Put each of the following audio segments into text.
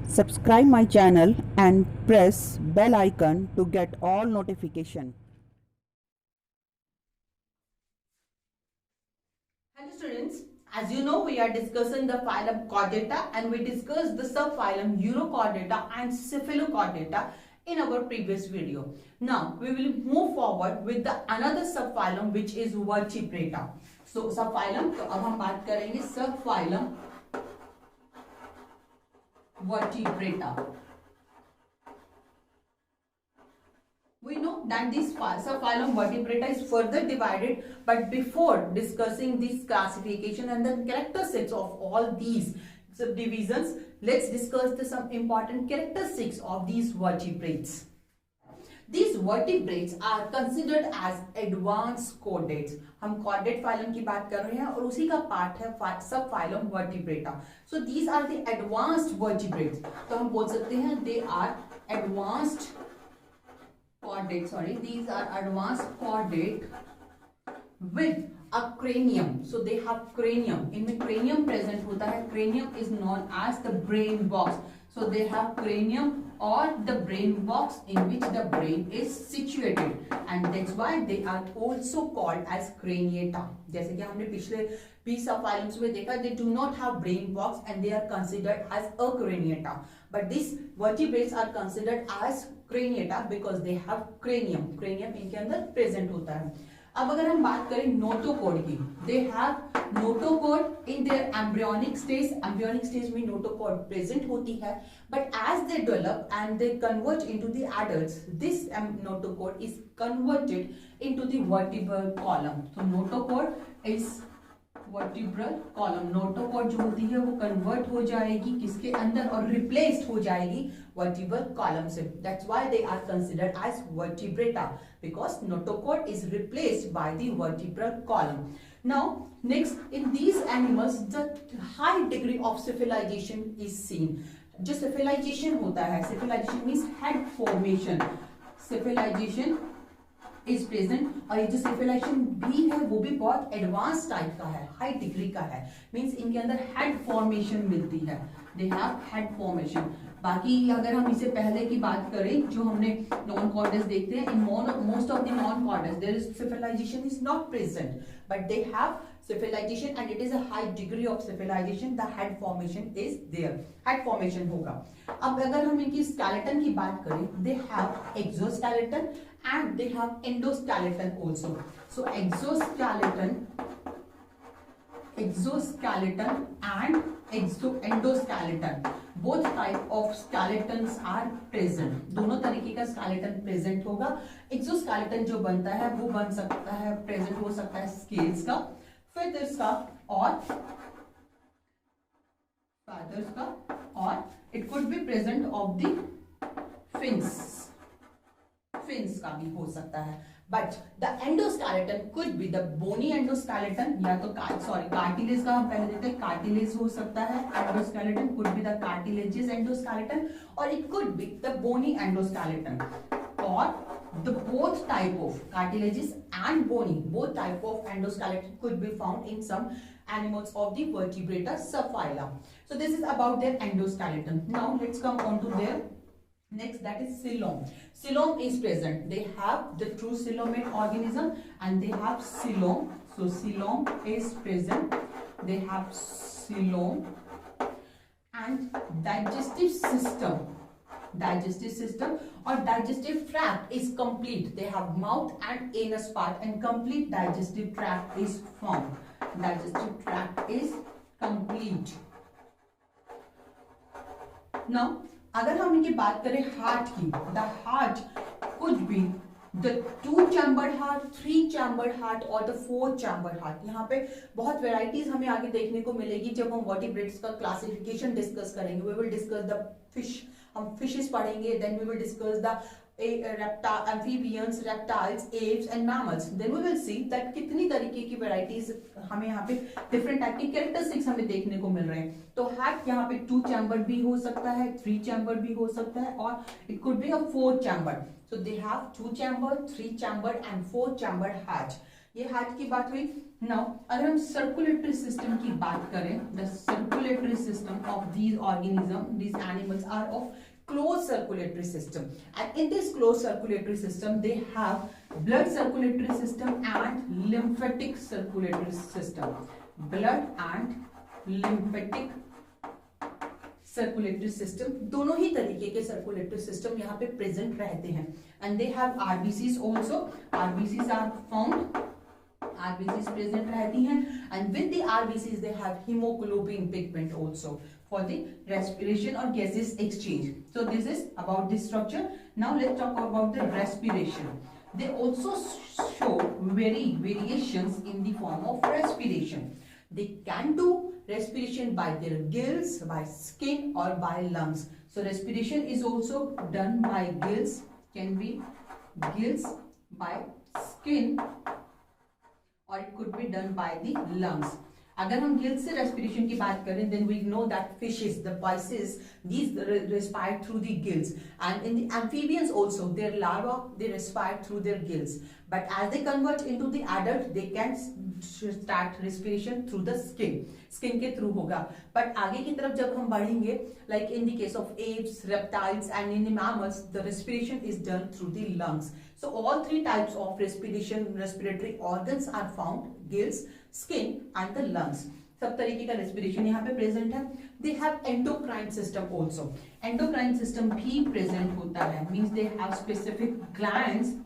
Subscribe my channel and press bell icon to get all notification. Hello students, as you know we are discussing the phylum Chordata and we discussed the subphylum Urochordata and Cephalochordata in our previous video. Now we will move forward with the another subphylum which is Vertebrata. So subphylum, तो अब हम बात करेंगे subphylum Vertebrata. We know that this subphylum Vertebrata is further divided, but before discussing this classification and the characteristics of all these subdivisions, let's discuss some important characteristics of these vertebrates. These vertebrates are considered as advanced chordates. हम chordate phylum की बात कर रहे हैं और उसी का part है subphylum Vertebrata. So these are the advanced vertebrates. तो हम बोल सकते हैं they are advanced chordate. These are advanced chordate with a cranium. So they have cranium. इनमें cranium present होता है. Cranium is known as the brain box. So they have cranium or the brain box in which the brain is situated, and that's why they are also called as craniata. जैसे कि हमने पिछले 20 subphylums में देखा, they do not have brain box and they are considered as a craniata. But these vertebrates are considered as craniata because they have cranium. Cranium इनके अंदर present होता है. अब अगर हम बात करें नोटोकॉड की, they have notochord in their embryonic stage. Embryonic stage में नोटोकॉड present होती है, but as they develop and they convert into the adults, this notochord is converted into the vertebral column. So notochord is vertebral column. Notochord जो होती है वो convert हो जाएगी किसके अंदर और रिप्लेस्ड हो जाएगी वर्टिब्रल कॉलम से. That's why they are considered as vertebrata because notochord is replaced by the vertebral column. Now next, in these animals the high degree of civilisation is seen. जो civilisation होता है, civilisation means head formation. Civilisation is present, और ये जो civilisation भी है वो भी बहुत एडवांस टाइप का है, हाई डिग्री का है. मींस इनके अंदर हेड फॉर्मेशन मिलती है. They have head formation. बाकी अगर हम इसे पहले की बात करें जो हमने नॉन कॉर्डस देखते हैं, in most of the non chordates there is civilisation is not present, but they have civilization and it is a high degree of civilization. The head formation is there. Head formation होगा. अब अगर हम इनकी skeleton की बात करें, they have exoskeleton and they have endoskeleton also. So exoskeleton and endoskeleton, both type of skeletons are present. दोनों तरीके का skeleton present होगा. exoskeleton जो बनता है वो बन सकता है, present हो सकता है scales का, feathers का और it could be present of the fins का भी हो सकता है. But the endoskeleton could be the bony endoskeleton, या तो cartilage का हम पहले देखते हैं, cartilage हो सकता है. endoskeleton could be the cartilaginous endoskeleton or it could be the bony endoskeleton, or the both type of cartilaginous and bony, both type of endoskeleton could be found in some animals of the vertebrata subphylum. So this is about their endoskeleton. Now let's come on to their next, that is coelom. Coelom is present. They have the true coelomate organism and they have coelom. So coelom is present. They have coelom and digestive system or digestive tract is complete. They have mouth and anus part and complete digestive tract is found. Digestive tract is complete. Now अगर हम इनकी बात करें heart की, the heart could be the 2-chambered heart, 3-chambered heart और the 4-chambered heart. यहाँ पे बहुत वेराइटीज हमें आगे देखने को मिलेगी जब हम वर्टिब्रेट्स का क्लासिफिकेशन डिस्कस करेंगे. We will discuss the fish, हम फिशेस पढ़ेंगे. Then we will discuss the amphibians, reptiles, apes and mammals. Then we will see that कितनी तरीके की वेराइटीज हमें यहाँ पे डिफरेंट टाइप की कैरेक्टरिस्टिक्स हमें देखने को मिल रहे हैं. तो हार्ट यहाँ पे 2-chambered भी हो सकता है, 3-chambered भी हो सकता है और it could be a 4-chambered. So they have 2-chambered, 3-chambered and 4-chambered heart. ये हार्ट की बात हुई. Now अगर हम सर्कुलेटरी सिस्टम की बात करें, the circulatory system of these organism, these animals are of closed circulatory system, and in this closed circulatory system they have blood circulatory system and lymphatic circulatory system. Blood and lymphatic circulatory system, दोनों ही तरीके के circulatory system यहाँ पे present रहते हैं. And they have RBCs also. RBCs are found, RBCs present रहती हैं. And with the RBCs they have haemoglobin pigment also for the respiration और gases exchange. So this is about this structure. Now let's talk about the respiration. They also show variations in the form of respiration. They can do respiration by their gills, by skin or by lungs. So respiration is also done by gills, can be gills, by skin, or it could be done by the lungs. अगर हम gills से respiration की बात करें, then we know that fishes, the pisces, these respire through the gills, and in the amphibians also, their larvae, they respire through their gills. But as they convert into the adult, they can start respiration through the skin. Skin के through होगा. But आगे की तरफ जब हम बढ़ेंगे, like in the case of apes, reptiles, and in the mammals, the respiration is done through the lungs. So all three types of respiratory organs are found: gills, skin and the lungs. सब तरीके का respiration यहाँ पे present है. They have endocrine system also. Endocrine system भी present होता है, means they have specific glands.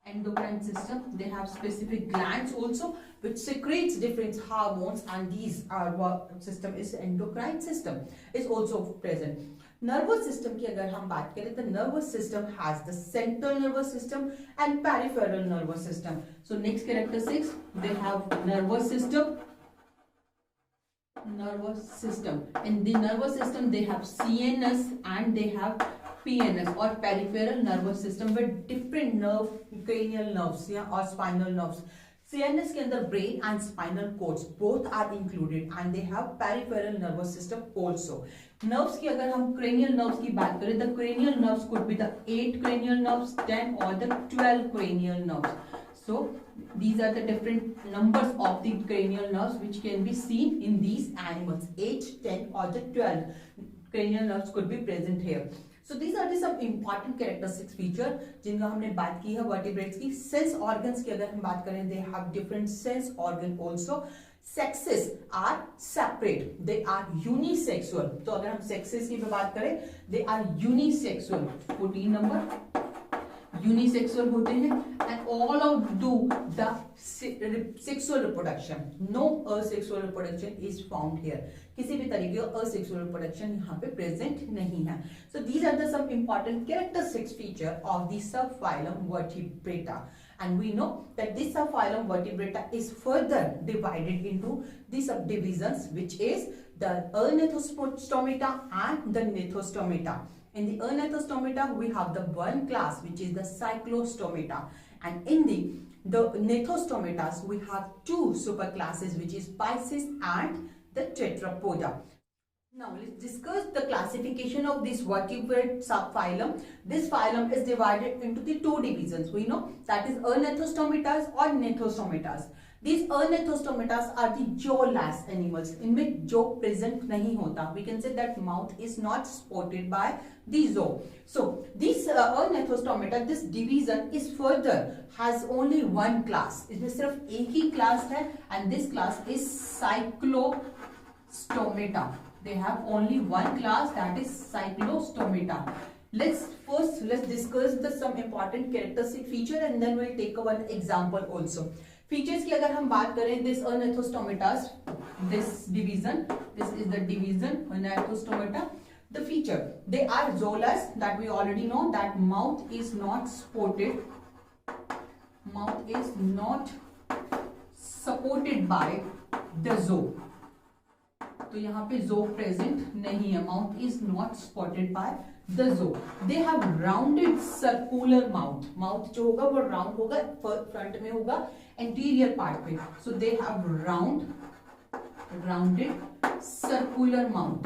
Endocrine system, they have specific glands also which secretes different hormones, and these are system is endocrine system is also present. Nervous system की अगर हम बात करें, the nervous system has the central nervous system and peripheral nervous system. So next characteristics, they have nervous system. Nervous system. In the nervous system they have CNS and they have PNS or peripheral nervous system with different nerve, cranial nerves or spinal nerves. CNS के अंदर brain and spinal cords both are included, and they have peripheral nervous system also. Nerves की अगर हम cranial nerves की बात करें, the cranial nerves could be the 8 cranial nerves, 10 or the 12 cranial nerves. So these are the different numbers of the cranial nerves which can be seen in these animals. 8, 10 or the 12 cranial nerves could be present here. So these are the some important characteristics feature जिनका हमने बात की है vertebrates की. Sense organs की अगर हम बात करें, they have different sense organ also. Sexes are separate, they are unisexual. तो अगर हम sexes की बात करें, they are unisexual. 14 number unisexual होते हैं, and all of do the sexual reproduction. No asexual reproduction is found here. किसी भी तरीके का asexual reproduction यहाँ पे present नहीं है. So these are the some important characteristics feature of the subphylum Vertebrata, and we know that this subphylum Vertebrata is further divided into the subdivisions, which is the Ernethostomata and the Gnathostomata. In the Ernethostomata, we have the one class which is the Cyclostomata, and in the Gnathostomatas we have two superclasses which is Pisces and the Tetrapoda. Now let's discuss the classification of this vertebrate subphylum. This phylum is divided into the two divisions. We know that is Ernethostomatas or Gnathostomatas. These Ernethostomatas are the jawless animals in which jaw present नहीं होता. We can say that mouth is not supported by the jaw. So this Ernethostomata, this division is further has only one class. इसमें सिर्फ एक ही class है, and this class is Cyclostomata. They have only one class, that is Cyclostomata. Let's discuss the some important characteristic feature, and then we'll take one example also. Features की अगर हम बात करें, this Ernethostomatas, this division, this is the division Ernethostomata. The feature, they are jawless, that we already know that mouth is not supported. Mouth is not supported by the jaw. तो यहाँ पे jaw present नहीं है. Mouth is not supported by the jaw. They have rounded circular mouth. Mouth जो होगा वो round होगा, front में होगा, anterior part पे. So they have rounded circular mouth.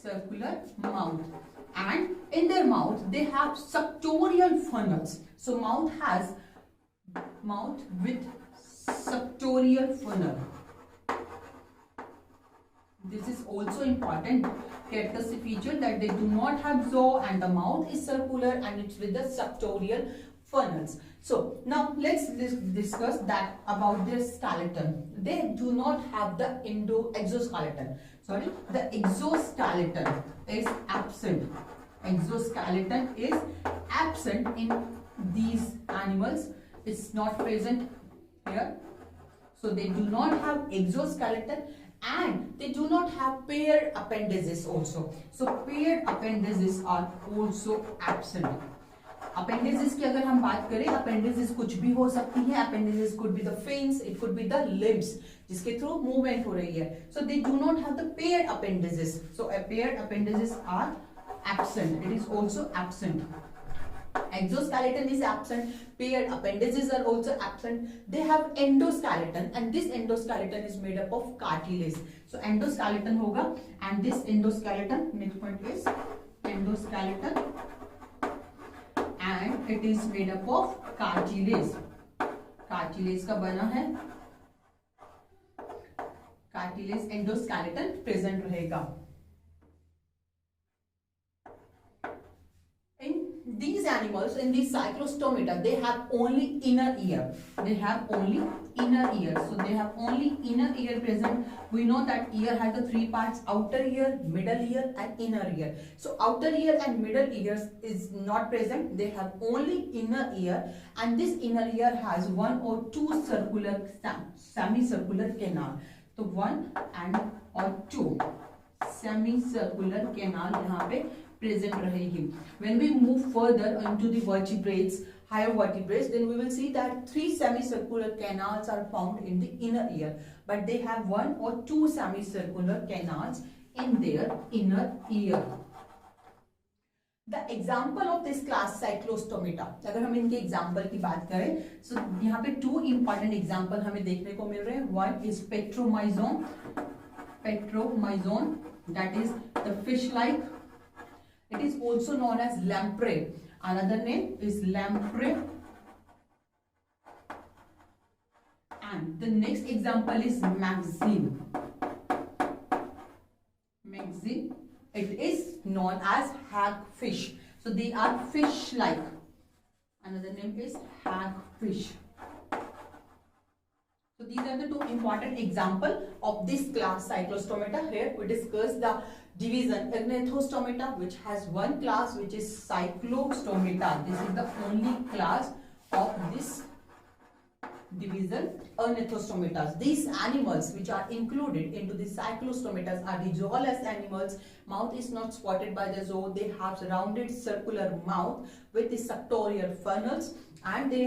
Circular mouth. And in their mouth they have suctorial funnels. So mouth with suctorial funnel. This is also important characteristic feature, that they do not have jaw and the mouth is circular and it's with the suctorial funnels. So now let's discuss that about their skeleton. They do not have the exoskeleton. Sorry, the exoskeleton is absent. Exoskeleton is absent in these animals. It's not present here. So they do not have exoskeleton and they do not have paired appendages also. So paired appendages are also absent. Appendages की अगर हम बात करें, appendages कुछ भी हो सकती हैं. Appendages could be the fins, it could be the limbs जिसके थ्रू मूवमेंट हो रही है. So they do not have the paired appendages. So paired appendages are absent. It is also absent. Exoskeleton is absent. Paired appendages are also absent. They have endoskeleton and this endoskeleton is made up of cartilage. So endoskeleton होगा and this endoskeleton, next point is endoskeleton, and it is made up of cartilage. Cartilage का बना है. Cartilage endoskeleton present रहेगा. These animals in the cyclostomata, they have only inner ear. They have only inner ear. So they have only inner ear present. We know that ear has the three parts: outer ear, middle ear and inner ear. So outer ear and middle ears is not present. They have only inner ear, and this inner ear has one or two circular semicircular canal. So one and or two semicircular canal यहाँ पे present रहेगी. When we move further into the vertebrates, higher vertebrates, then we will see that three semicircular canals are found in the inner ear, but they have one or two semicircular canals in their inner ear. The example of this class cyclostomata, अगर हम इनके example की बात करें, so यहाँ पे two important example हमें देखने को मिल रहे हैं. One is Petromyzon, that is the fish-like. It is also known as lamprey. Another name is lamprey. And the next example is Maxine. Maxine. It is known as hagfish. So they are fish-like. Another name is hagfish. So these are the two important examples of this class cyclostomata. Here we discuss the division Ornithostomata, which has one class which is Cyclostomata. This is the only class of this division Ornithostomata. These animals which are included into the Cyclostomatas are the jawless animals. Mouth is not spotted by the jaw. They have rounded circular mouth with the suctorial funnels, and they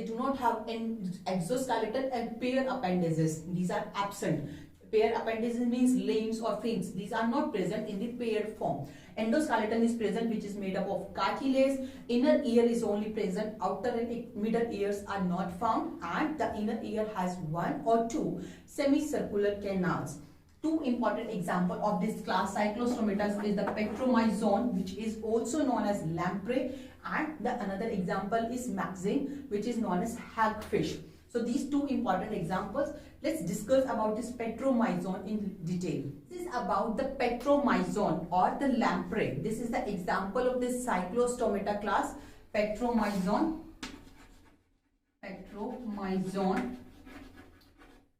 do not have an exoskeleton and pair appendages. These are absent. Pair appendages means limbs or fins. These are not present in the paired form. Endoskeleton is present, which is made up of cartilage. Inner ear is only present. Outer and middle ears are not found, and the inner ear has one or two semicircular canals. Two important examples of this class Cyclostomatas is the Petromyzon, which is also known as lamprey, and the another example is Maxine, which is known as hagfish. So these two important examples. Let's discuss about this Petromyzon in detail. This is about the Petromyzon or the lamprey. This is the example of this Cyclostomata class, Petromyzon.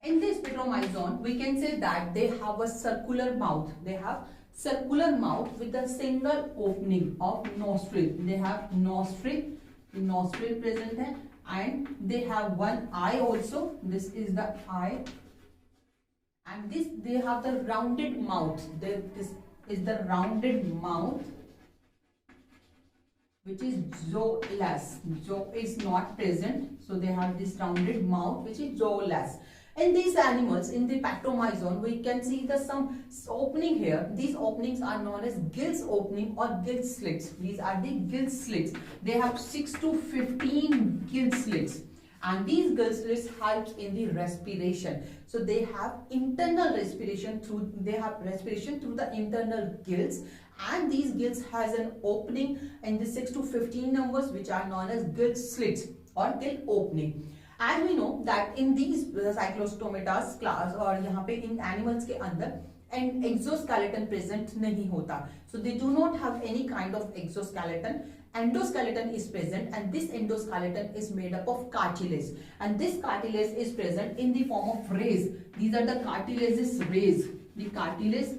In this Petromyzon, we can say that they have a circular mouth. They have circular mouth with a single opening of nostril. They have nostril present है, and they have one eye also. This is the eye, and they have the rounded mouth. This is the rounded mouth, which is jawless. Jaw is not present, so they have this rounded mouth which is jawless. In these animals, in the Petromyzon, we can see some opening here. These openings are known as gills opening or gill slits. These are the gill slits. They have 6 to 15 gill slits, and these gill slits help in the respiration. So they have internal respiration through. They have respiration through the internal gills, and these gills has an opening in the 6 to 15 numbers, which are known as gill slits or gill opening. As we know that in these cyclostomatas class और यहाँ पे इन animals के अंदर and exoskeleton present नहीं होता, so they do not have any kind of exoskeleton. Endoskeleton is present, and this endoskeleton is made up of cartilage, and this cartilage is present in the form of rays. These are the cartilageous rays. The cartilageous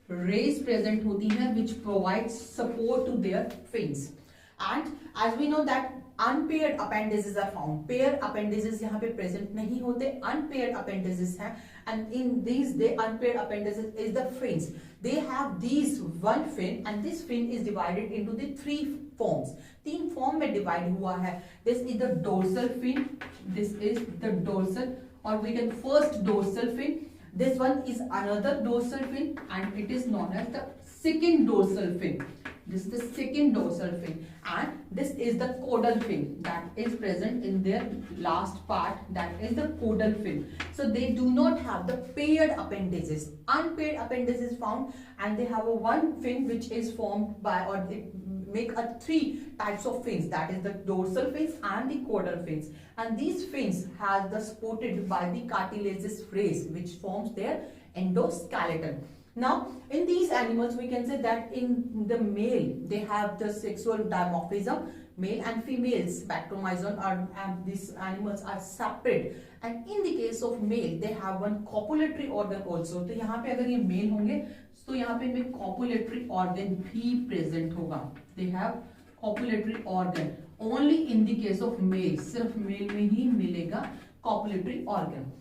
rays present होती हैं which provides support to their fins. And as we know that unpaired appendages are found. Paired appendages यहाँ पे present नहीं होते, unpaired appendages हैं, and in these the unpaired appendages is the fins. They have these one fin, and this fin is divided into the three forms. तीन form में divide हुआ है. This is the dorsal fin. This is the dorsal, or we can first dorsal fin. This one is another dorsal fin, and it is known as the second dorsal fin. This is the second dorsal fin, and this is the caudal fin that is present in their last part, that is the caudal fin. So they do not have the paired appendages. Unpaired appendages found, and they have a one fin which is formed by, or they make a three types of fins, that is the dorsal fins and the caudal fins, and these fins has the supported by the cartilageous rays which forms their endoskeleton. Now in these animals we can say that in the male they have the sexual dimorphism, male and female spermatozoon are, and these animals are separate, and in the case of male they have one copulatory organ also. तो यहाँ पे अगर ये male होंगे तो यहाँ पे इनमें copulatory organ भी present होगा. They have copulatory organ only in the case of male. सिर्फ male में ही मिलेगा copulatory organ.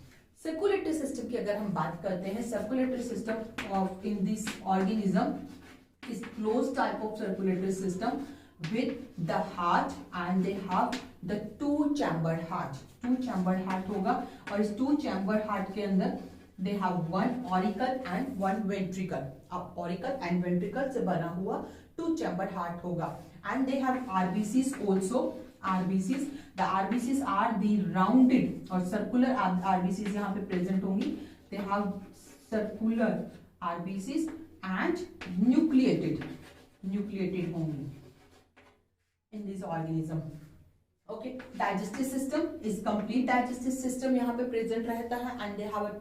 सर्कुलेटरी सिस्टम की अगर हम बात करते हैं, circulatory system of in this organism is close type of circulatory system with the heart, and they have the two chambered heart. Two chambered heart होगा, और इस टू चैम्बर्ड हार्ट के अंदर they have one auricle and one ventricle. अब auricle and ventricle से बना हुआ two chambered heart होगा, and they have RBCs also. RBCs, the RBCs are the rounded or circular RBCs यहाँ पे present होंगी. They have circular RBCs and nucleated होंगी in this organism. Okay, digestive system is complete digestive system यहाँ पे present रहता है, and they have a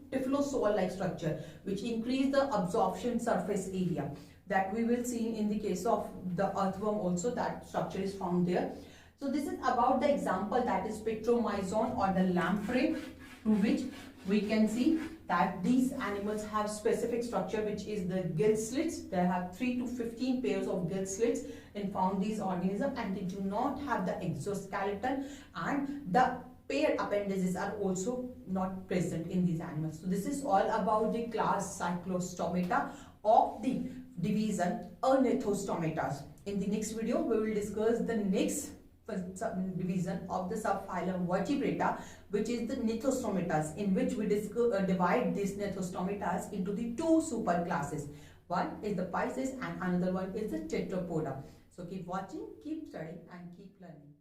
typhlozoal-like structure which increase the absorption surface area, that we will see in the case of the earthworm also. That structure is found there. So this is about the example, that is Pectromyzon or the lamprey, through which we can see that these animals have specific structure which is the gill slits. They have 3 to 15 pairs of gill slits in found these organisms, and they do not have the exoskeleton, and the paired appendages are also not present in these animals. So this is all about the class Cyclostomata of the division Ornithostomatas. In the next video we will discuss the next division of the subphylum Vertebrata, which is the Gnathostomatas, in which we divide these Gnathostomatas into the two superclasses. One is the Pisces and another one is the Tetrapoda. So keep watching, keep studying and keep learning.